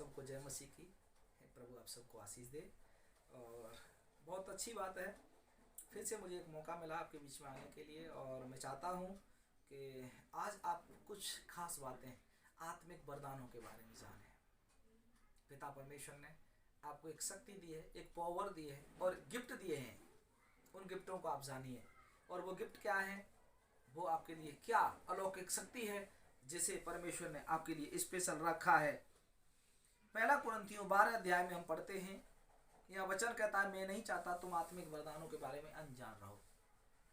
सबको जय मसीह की। प्रभु आप सबको आशीष दे। और बहुत अच्छी बात है, फिर से मुझे एक मौका मिला आपके बीच में आने के लिए। और मैं चाहता हूँ कि आज आप कुछ खास बातें आत्मिक वरदानों के बारे में जानें। पिता परमेश्वर ने आपको एक शक्ति दी है, एक पावर दी है और गिफ्ट दिए हैं। उन गिफ्टों को आप जानिए। और वो गिफ्ट क्या है, वो आपके लिए क्या अलौकिक शक्ति है जिसे परमेश्वर ने आपके लिए स्पेशल रखा है। पहला कुरिन्थियों 12 अध्याय में हम पढ़ते हैं, यह वचन कहता है, मैं नहीं चाहता तुम आत्मिक वरदानों के बारे में अनजान रहो।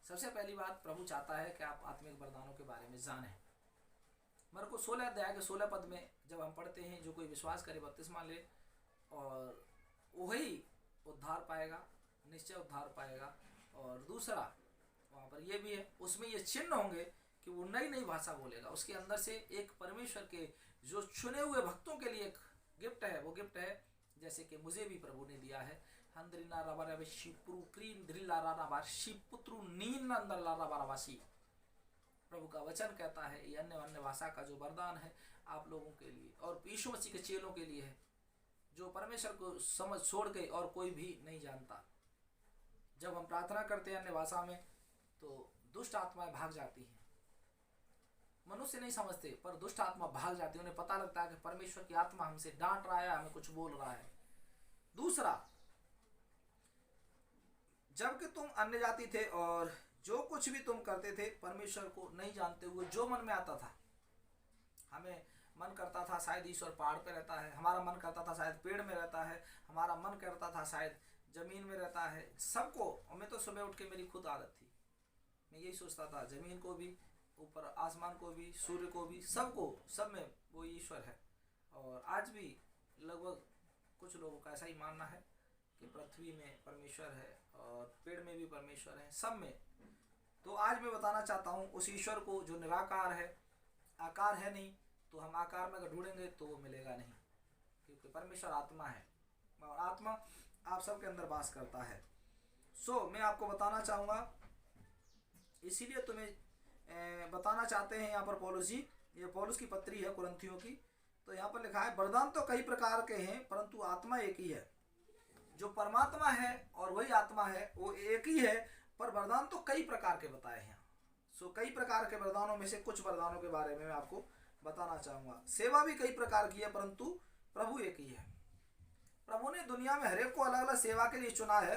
सबसे पहली बात, प्रभु चाहता है कि आप आत्मिक वरदानों के बारे में जानें। मरकुस 16 अध्याय के 16 पद में जब हम पढ़ते हैं, जो कोई विश्वास करे बपतिस्मा ले और वही उद्धार पाएगा, निश्चय उद्धार पाएगा। और दूसरा वहाँ पर यह भी है, उसमें ये चिन्ह होंगे कि वो नई नई भाषा बोलेगा। उसके अंदर से एक परमेश्वर के जो चुने हुए भक्तों के लिए एक गिफ्ट है, वो गिफ्ट है जैसे कि मुझे भी प्रभु ने दिया है। प्रभु का वचन कहता है, ये अन्य भाषा का जो वरदान है आप लोगों के लिए और यीशु मसीह के चेलों के लिए है, जो परमेश्वर को समझ छोड़ के और कोई भी नहीं जानता। जब हम प्रार्थना करते हैं अन्य भाषा में तो दुष्ट आत्माएं भाग जाती हैं। मनुष्य नहीं समझते पर दुष्ट आत्मा भाग जाती है। उन्हें पता लगता है कि परमेश्वर की आत्मा हमसे डांट रहा है, हमें कुछ बोल रहा है। दूसरा, जबकि तुम अन्य जाति थे और जो कुछ भी तुम करते थे परमेश्वर को नहीं जानते हुए, जो मन में आता था, हमें मन करता था शायद ईश्वर पहाड़ पे रहता है, हमारा मन करता था शायद पेड़ में रहता है, हमारा मन करता था शायद जमीन में रहता है। सबको, हमें तो सुबह उठ के मेरी खुद आदत थी, मैं यही सोचता था जमीन को भी, ऊपर आसमान को भी, सूर्य को भी, सबको, सब में वो ईश्वर है। और आज भी लगभग कुछ लोगों का ऐसा ही मानना है कि पृथ्वी में परमेश्वर है और पेड़ में भी परमेश्वर है, सब में। तो आज मैं बताना चाहता हूँ उस ईश्वर को जो निराकार है, आकार है नहीं, तो हम आकार में अगर ढूंढेंगे तो वो मिलेगा नहीं, क्योंकि परमेश्वर आत्मा है और आत्मा आप सबके अंदर वास करता है। मैं आपको बताना चाहूँगा, इसीलिए तुम्हें बताना चाहते हैं यहाँ पर पौलुस जी, ये पौलुस की पत्री है कुरिन्थियों की। तो यहाँ पर लिखा है, वरदान तो कई प्रकार के हैं परंतु आत्मा एक ही है। जो परमात्मा है और वही आत्मा है, वो एक ही है, पर वरदान तो कई प्रकार के बताए हैं। कई प्रकार के वरदानों में से कुछ वरदानों के बारे में मैं आपको बताना चाहूँगा। सेवा भी कई प्रकार की है परंतु प्रभु एक ही है। प्रभु ने दुनिया में हर एक को अलग अलग सेवा के लिए चुना है